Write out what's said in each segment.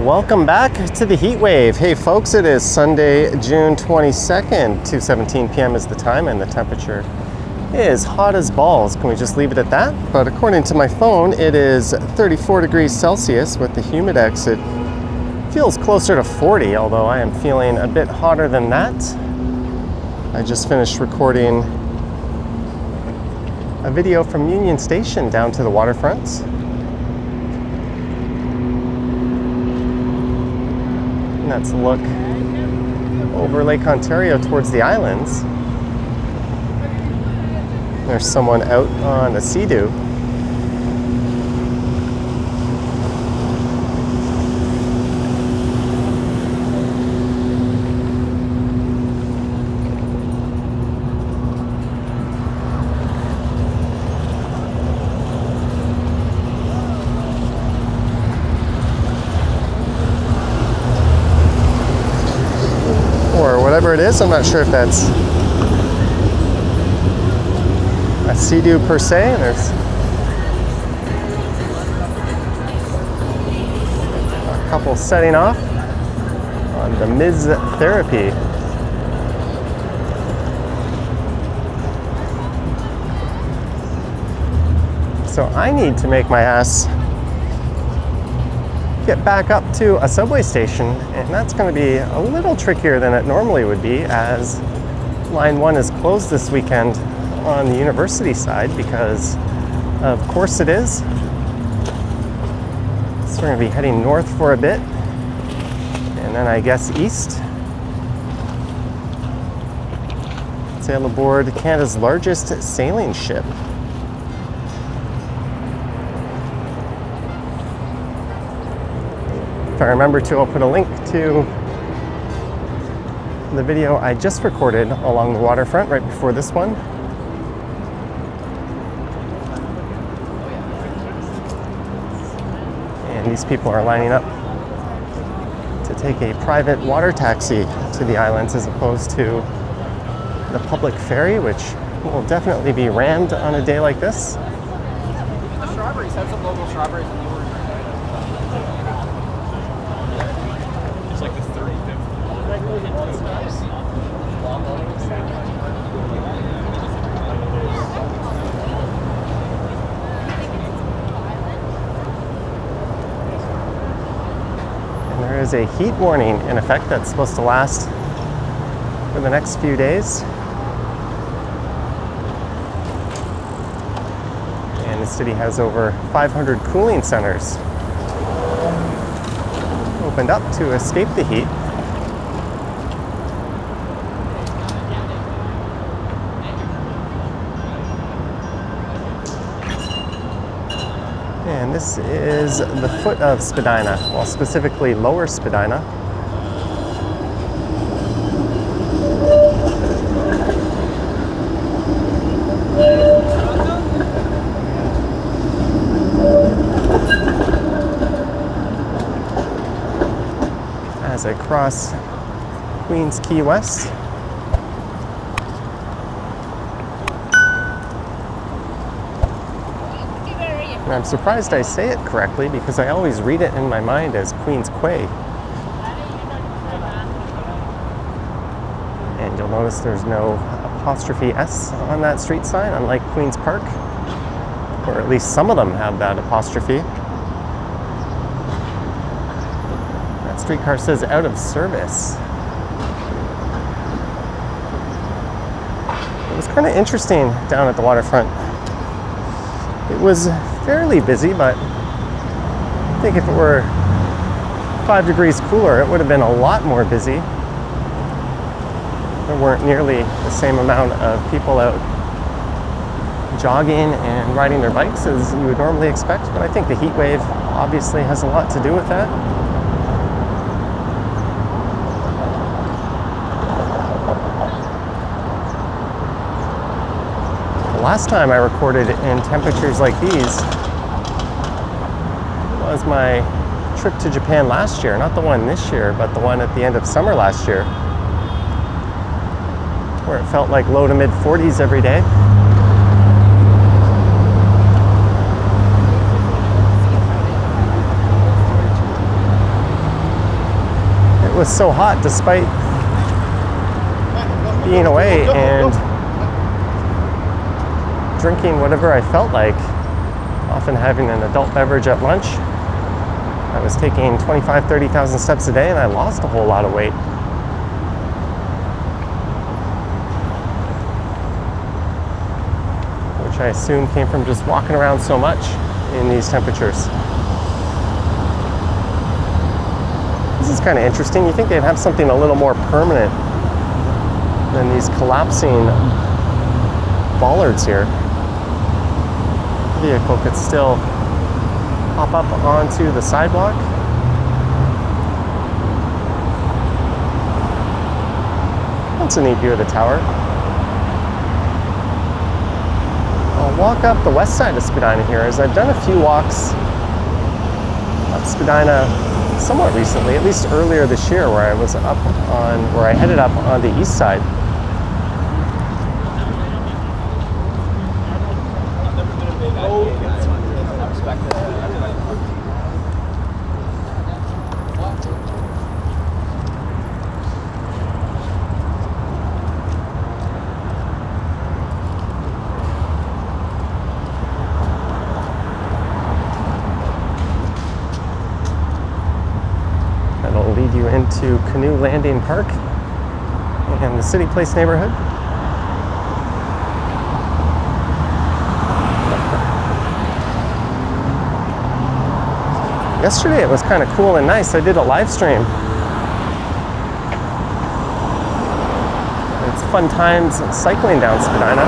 Welcome back to the heat wave. Hey folks, it is Sunday, June 22nd, 2:17 p.m. is the time, and the temperature is hot as balls. Can we just leave it at that? But according to my phone, it is 34 degrees Celsius with the humidex. It feels closer to 40, although I am feeling a bit hotter than that. I just finished recording a video from Union Station down to the waterfront. And that's a look over Lake Ontario towards the islands. There's someone out on a Sea-Doo. Or whatever it is, I'm not sure if that's a Sea-Doo per se. There's a couple setting off on the Ms. Therapy. So I need to make my ass get back up to a subway station, and that's going to be a little trickier than it normally would be, as Line 1 is closed this weekend on the university side, because of course it is. So we're going to be heading north for a bit, and then I guess east. Sail aboard Canada's largest sailing ship. If I remember to, I'll put a link to the video I just recorded along the waterfront right before this one. And these people are lining up to take a private water taxi to the islands as opposed to the public ferry, which will definitely be rammed on a day like this. The strawberries have some local strawberries in the order. It's like the 35th. And there is a heat warning in effect that's supposed to last for the next few days. And the city has over 500 cooling centers opened up to escape the heat. And this is the foot of Spadina, well, specifically Lower Spadina. As I cross Queens Quay West. And I'm surprised I say it correctly, because I always read it in my mind as Queens Quay. And you'll notice there's no apostrophe S on that street sign, unlike Queens Park, or at least some of them have that apostrophe. That streetcar says out of service. It was kind of interesting down at the waterfront. It was fairly busy, but I think if it were 5 degrees cooler, it would have been a lot more busy. There weren't nearly the same amount of people out jogging and riding their bikes as you would normally expect, but I think the heat wave obviously has a lot to do with that. Last time I recorded in temperatures like these was my trip to Japan last year. Not the one this year, but the one at the end of summer last year, where it felt like low to mid 40s every day. it was so hot despite being away and drinking whatever I felt like, often having an adult beverage at lunch. I was taking 25, 30,000 steps a day and I lost a whole lot of weight. Which I assume came from just walking around so much in these temperatures. This is kind of interesting. You think they'd have something a little more permanent than these collapsing bollards here. The vehicle could still hop up onto the sidewalk. That's a neat view of the tower. I'll walk up the west side of Spadina here, as I've done a few walks up Spadina somewhat recently, at least earlier this year, where I headed up on the east side. That'll lead you into Canoe Landing Park and the City Place neighborhood. Yesterday it was kind of cool and nice. I did a live stream. It's fun times cycling down Spadina.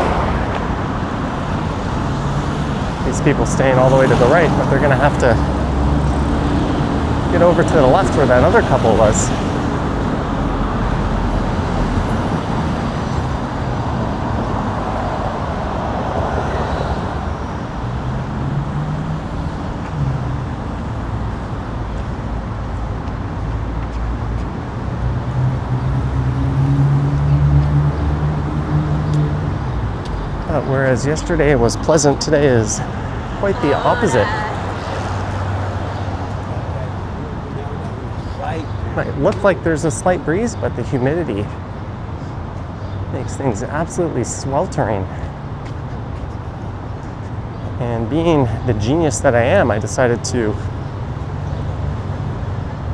These people staying all the way to the right, but they're going to have to get over to the left where that other couple was. Whereas yesterday was pleasant, today is quite the opposite. Might look like there's a slight breeze, but the humidity makes things absolutely sweltering. And being the genius that I am, I decided to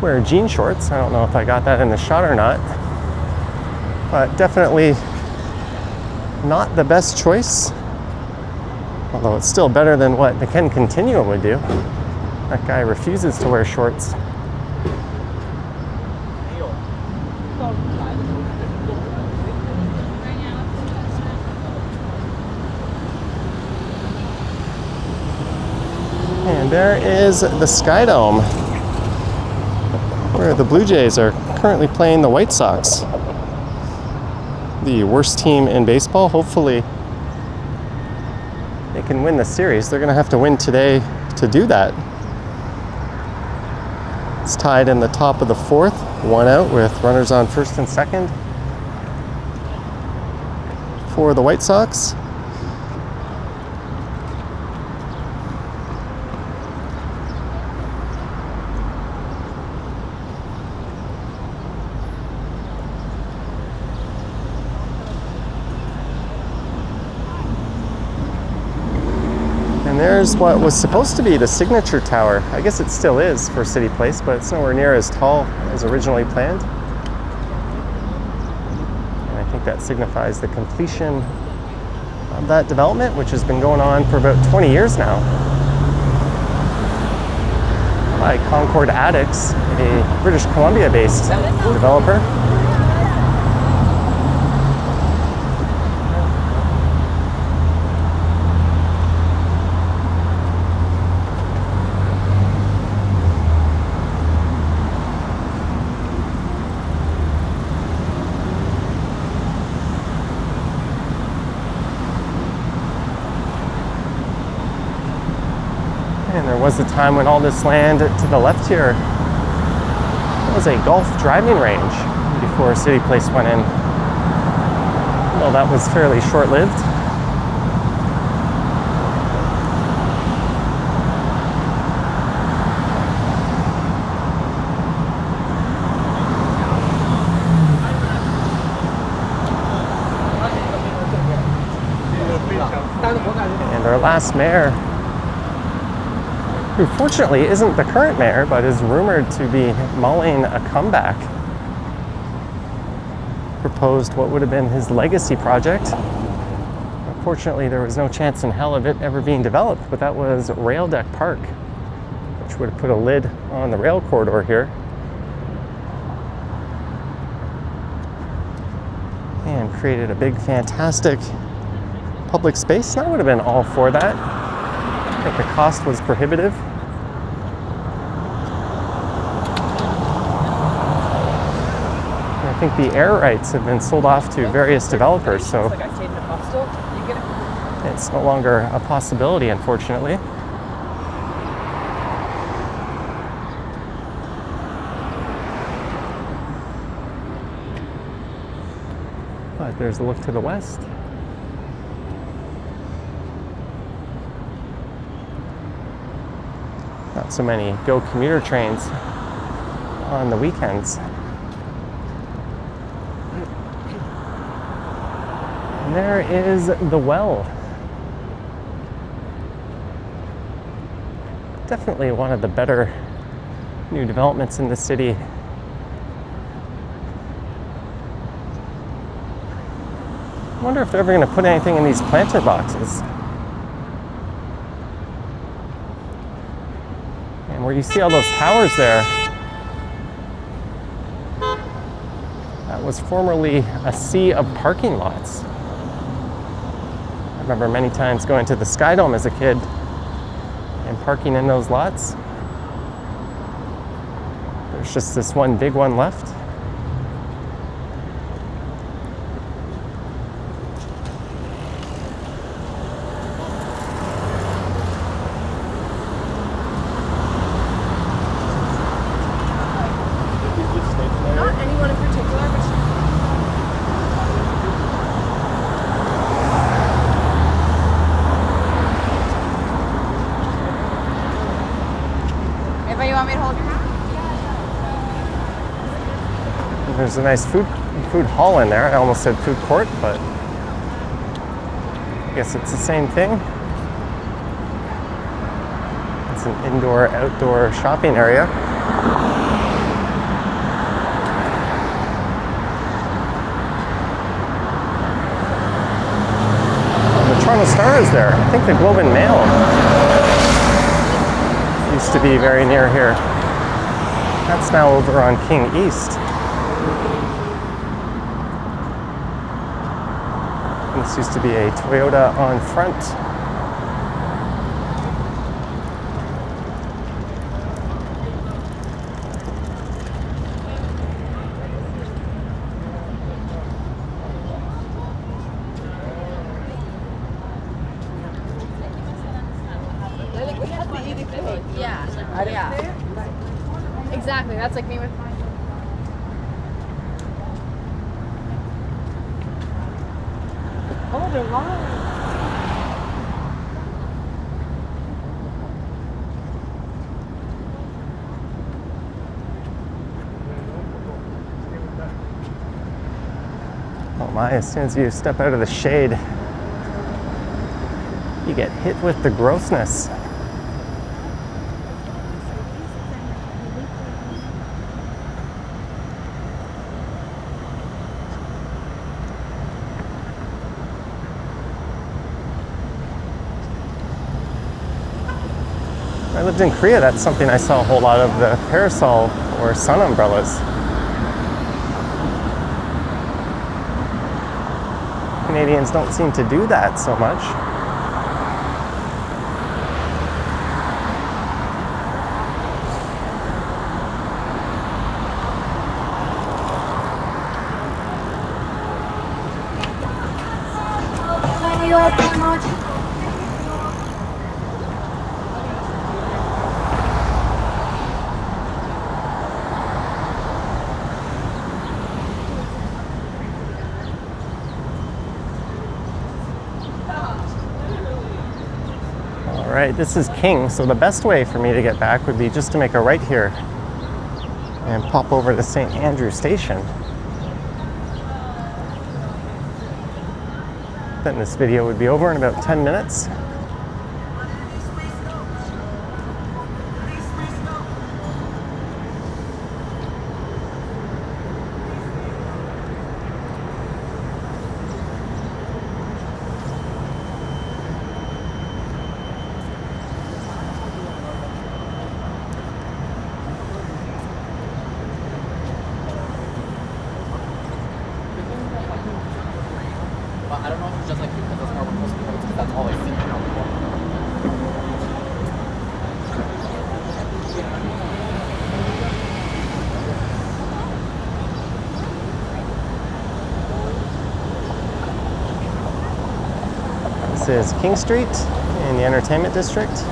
wear jean shorts. I don't know if I got that in the shot or not, but definitely not the best choice, although it's still better than what the Ken Continuum would do. That guy refuses to wear shorts. And there is the Sky Dome, where the Blue Jays are currently playing the White Sox, the worst team in baseball. Hopefully they can win the series. They're going to have to win today to do that. It's tied in the top of the fourth, 1 out with runners on first and second for the White Sox. And there's what was supposed to be the signature tower. I guess it still is for City Place, but it's nowhere near as tall as originally planned. And I think that signifies the completion of that development, which has been going on for about 20 years now, by Concord Addicts, a British Columbia-based developer. And there was a time when all this land to the left here was a golf driving range before City Place went in. Well, that was fairly short-lived. our last mayor, who fortunately isn't the current mayor, but is rumored to be mulling a comeback, proposed what would have been his legacy project. Unfortunately, there was no chance in hell of it ever being developed, but that was Rail Deck Park, which would have put a lid on the rail corridor here and created a big, fantastic public space. And I would have been all for that. I think the cost was prohibitive. And I think the air rights have been sold off to various developers, so it's no longer a possibility, unfortunately. But there's a look to the west. Not so many GO commuter trains on the weekends. And there is the well. Definitely one of the better new developments in the city. I wonder if they're ever going to put anything in these planter boxes. And where you see all those towers there, that was formerly a sea of parking lots. I remember many times going to the Sky Dome as a kid and parking in those lots. There's just this one big one left. Not anyone in particular, but anybody want me to hold your hand? There's a nice food hall in there. I almost said food court, but I guess it's the same thing. It's an indoor-outdoor shopping area. The Toronto Star is there. I think the Globe and Mail used to be very near here. That's now over on King East. This used to be a Toyota on Front. Yeah. Exactly. That's like me with mine. Oh, they're long. Oh my, as soon as you step out of the shade, you get hit with the grossness. I lived in Korea, that's something I saw a whole lot of, the parasol or sun umbrellas. Canadians don't seem to do that so much. All right, this is King, so the best way for me to get back would be just to make a right here and pop over to St. Andrew Station. Then this video would be over in about 10 minutes. just like because those are supposed to be because that's all I see. This is King Street in the entertainment district.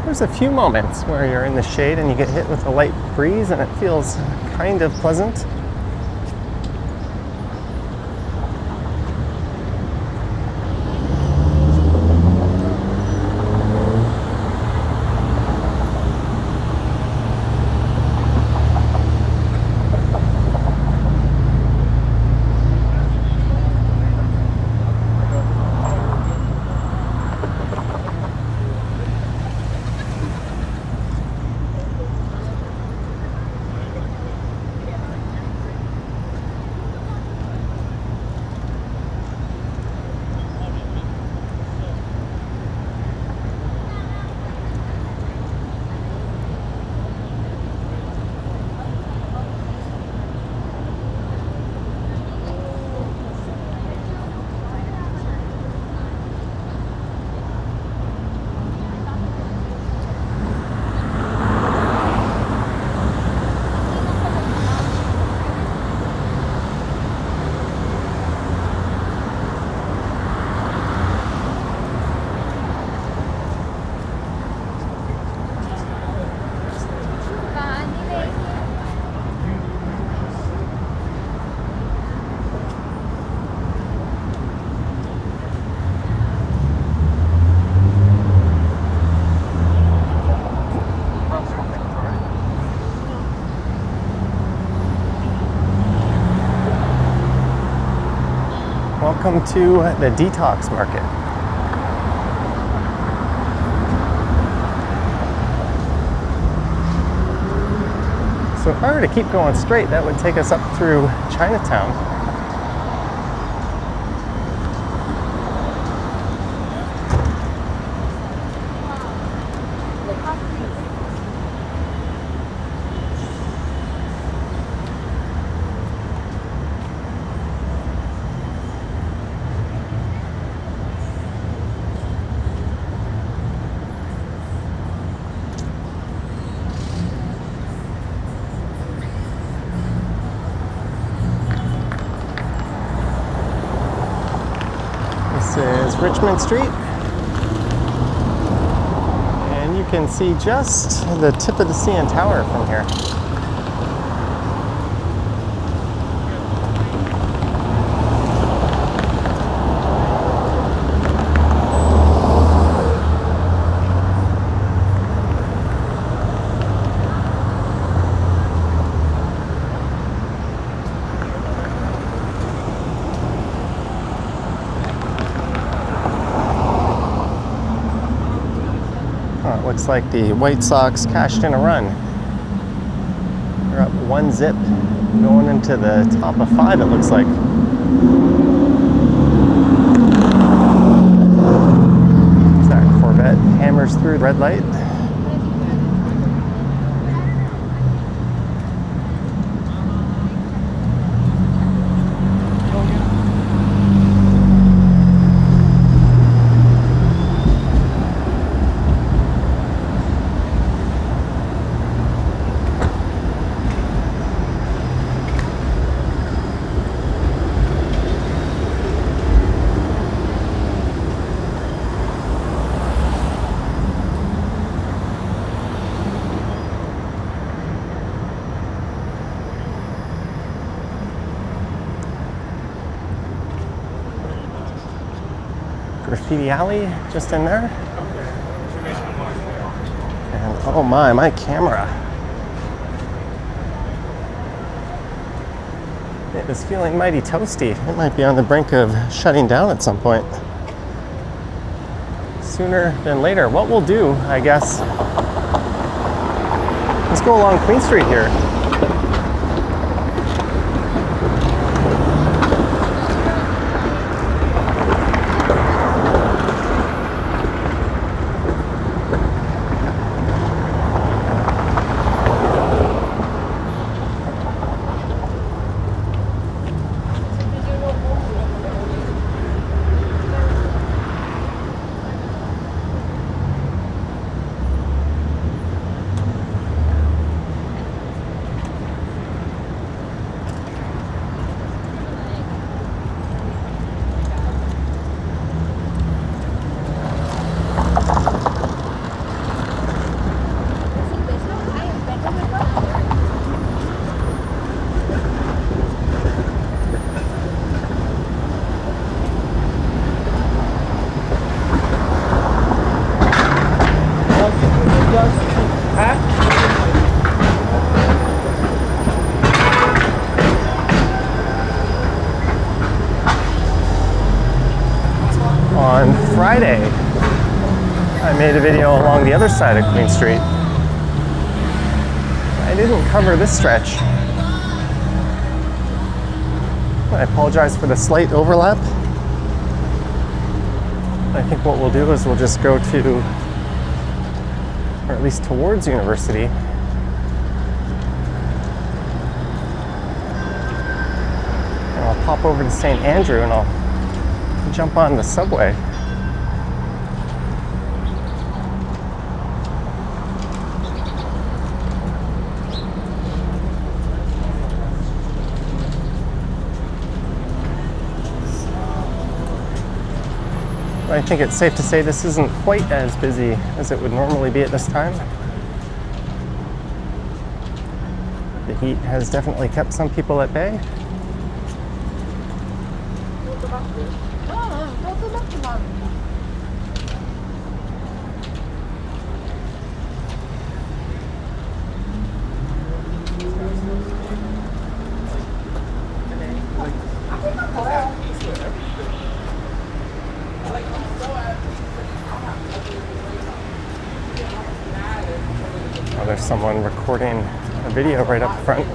There's a few moments where you're in the shade and you get hit with a light breeze and it feels kind of pleasant. Welcome to the Detox Market. So if I were to keep going straight, that would take us up through Chinatown. This is Richmond Street, and you can see just the tip of the CN Tower from here. Looks like the White Sox cashed in a run. They're up 1 zip, going into the top of 5, it looks like. That Corvette hammers through red light. graffiti alley just in there. And oh my camera. It is feeling mighty toasty. It might be on the brink of shutting down at some point. Sooner than later. What we'll do, I guess, let's go along Queen Street here. On Friday, I made a video along the other side of Queen Street. I didn't cover this stretch. I apologize for the slight overlap. I think what we'll do is we'll just go to, or at least towards University. And I'll pop over to St. Andrew and I'll jump on the subway. I think it's safe to say this isn't quite as busy as it would normally be at this time. The heat has definitely kept some people at bay. Oh, there's someone recording a video right up front.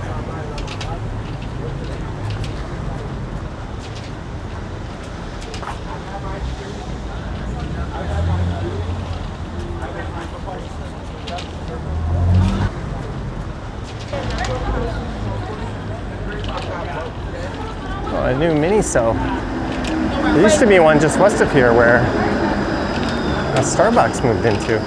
Oh, a new Miniso. There used to be one just west of here where a Starbucks moved into.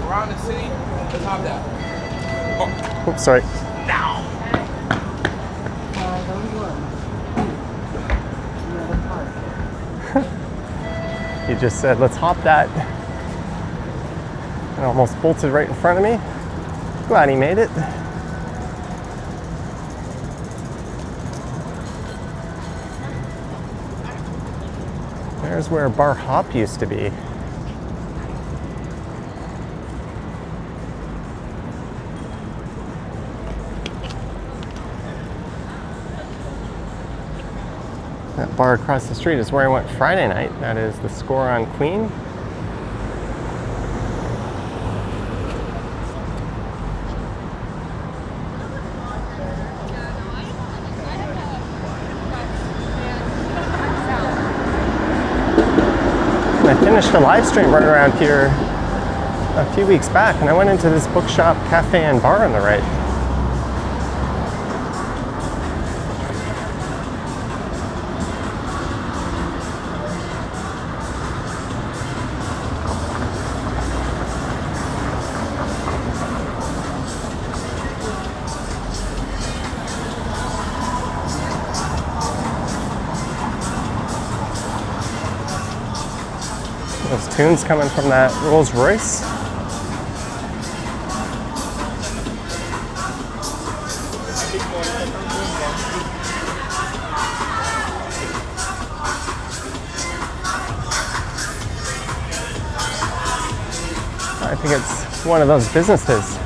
Around the city, let's hop that. Oh. Oops, sorry. He just said, let's hop that. And almost bolted right in front of me. Glad he made it. There's where Bar Hop used to be. That bar across the street is where I went Friday night. That is the Score on Queen. I finished a live stream right around here a few weeks back, and I went into this bookshop, cafe, and bar on the right. Those tunes coming from that Rolls Royce. I think it's one of those businesses.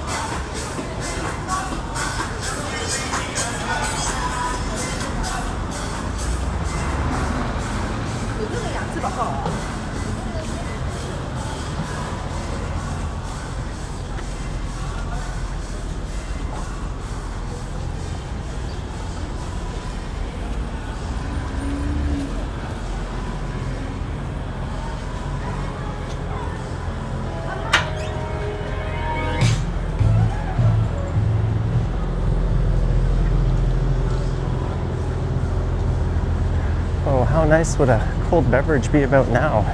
Oh, how nice would a cold beverage be about now?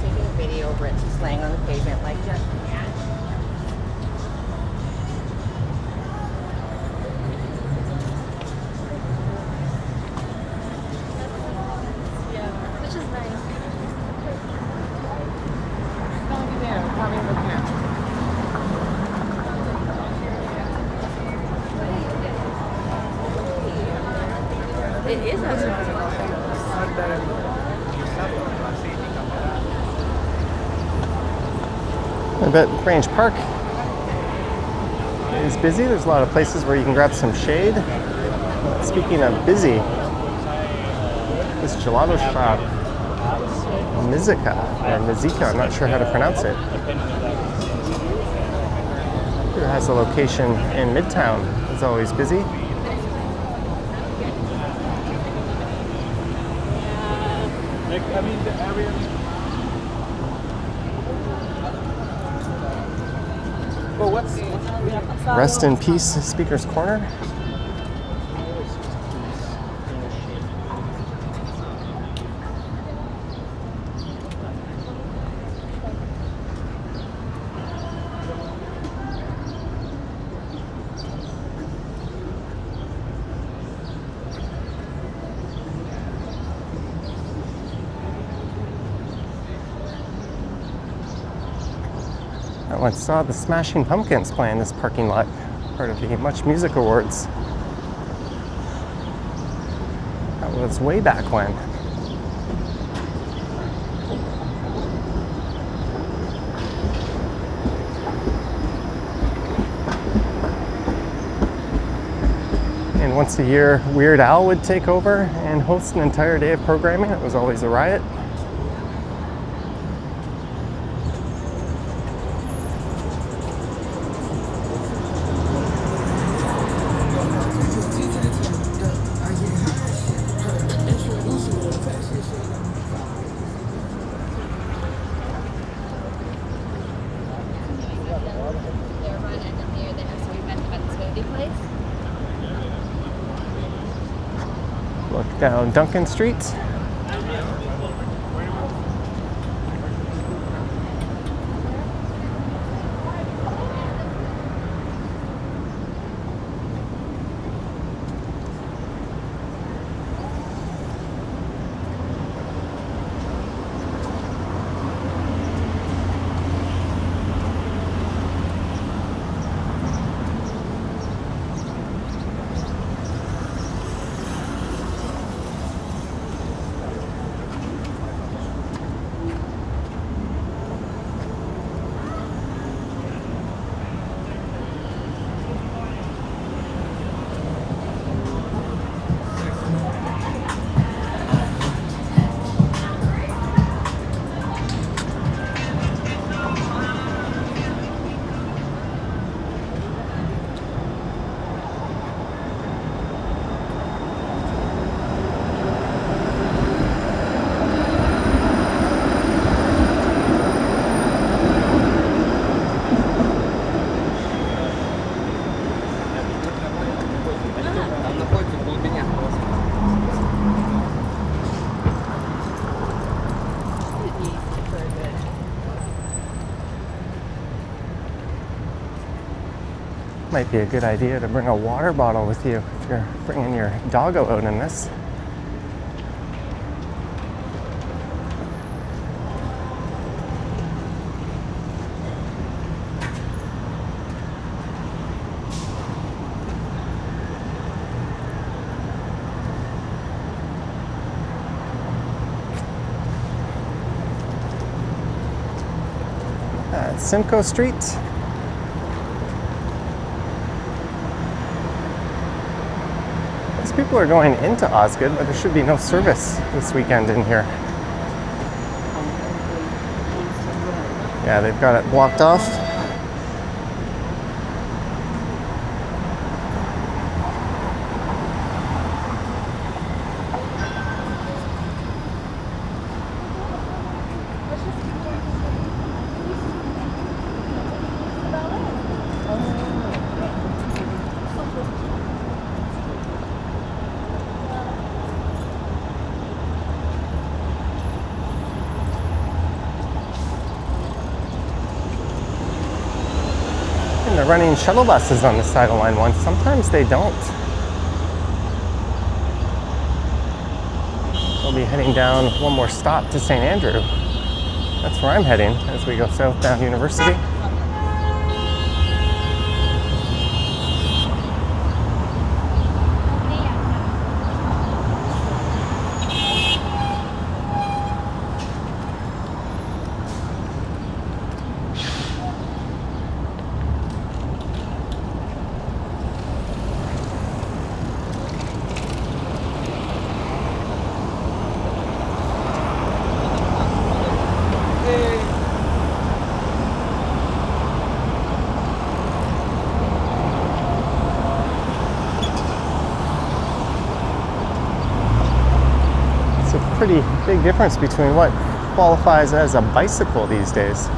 Taking a video over it, she's laying on the pavement like just. Which is nice. Don't be there. Probably looking at. It is a I bet Grange Park is busy. There's a lot of places where you can grab some shade. Speaking of busy, this gelato shop, Mizika, I'm not sure how to pronounce it. It has a location in Midtown. It's always busy. Rest in peace, Speaker's Corner. I once saw the Smashing Pumpkins play in this parking lot, part of the Much Music Awards. That was way back when. And once a year, Weird Al would take over and host an entire day of programming. It was always a riot. Look down Duncan Street. Might be a good idea to bring a water bottle with you if you're bringing your doggo out in this. Simcoe Street. These people are going into Osgood, but there should be no service this weekend in here. Yeah, they've got it blocked off. And they're running shuttle buses on the side of line 1. Sometimes they don't. We'll be heading down one more stop to St. Andrew. That's where I'm heading as we go southbound University. Pretty big difference between what qualifies as a bicycle these days.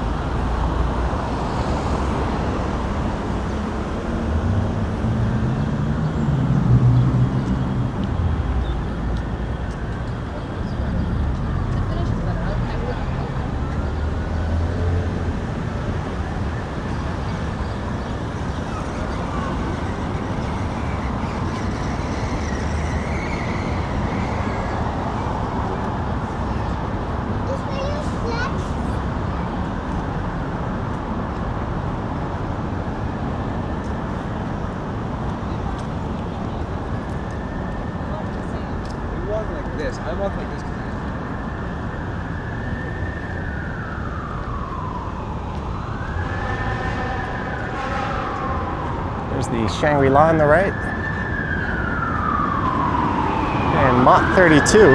I walk like this. There's the Shangri-La on the right. And Mott 32.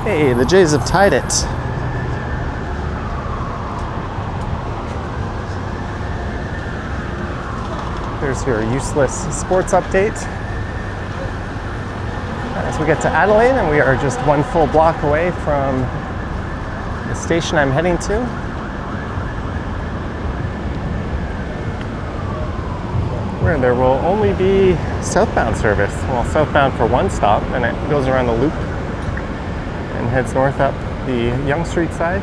Hey, the Jays have tied it. There's your useless sports update. As we get to Adelaide, and we are just one full block away from the station I'm heading to. Where there will only be southbound service. Well, southbound for one stop, and it goes around the loop and heads north up the Yonge Street side.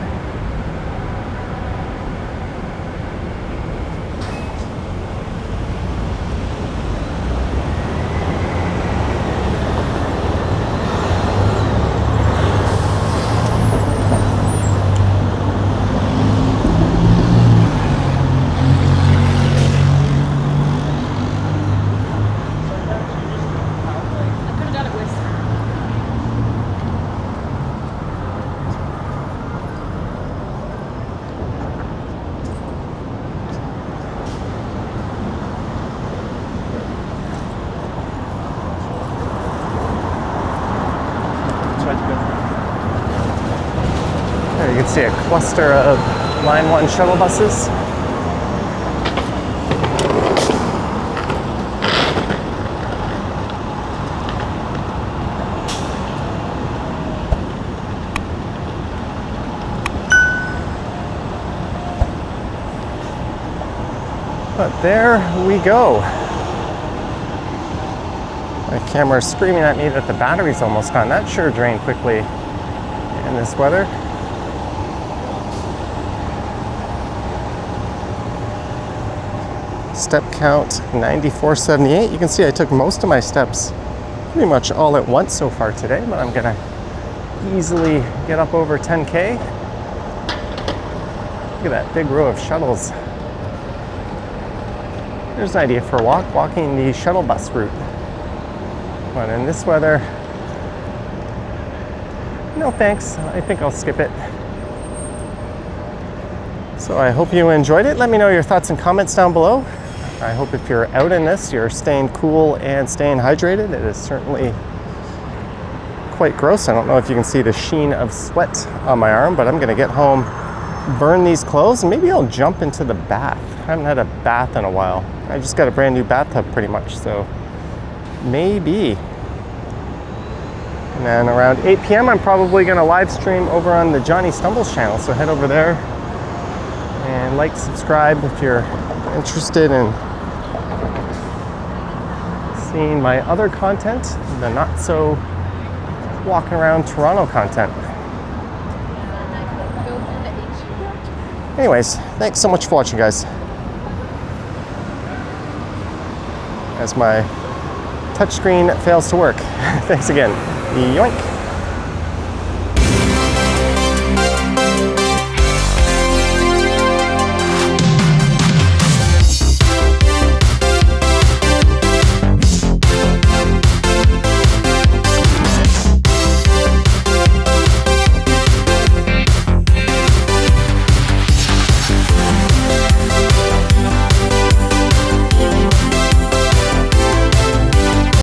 There you can see a cluster of Line 1 shuttle buses. But there we go. My camera's screaming at me that the battery's almost gone. That sure drained quickly. in this weather. Step count 9478. You can see I took most of my steps pretty much all at once so far today, but I'm gonna easily get up over 10K. Look at that big row of shuttles. There's an idea for a walk, walking the shuttle bus route. But in this weather, no thanks. I think I'll skip it. So I hope you enjoyed it. Let me know your thoughts and comments down below. I hope if you're out in this, you're staying cool and staying hydrated. It is certainly quite gross. I don't know if you can see the sheen of sweat on my arm, but I'm gonna get home, burn these clothes, and maybe I'll jump into the bath. I haven't had a bath in a while. I just got a brand new bathtub pretty much, so maybe. And then around 8 p.m. I'm probably gonna live stream over on the Johnny Stumbles channel, so head over there and like, subscribe if you're interested in seeing my other content, the not so walking around Toronto content. Anyways, thanks so much for watching, guys. As my touchscreen fails to work. Thanks again. Yoink.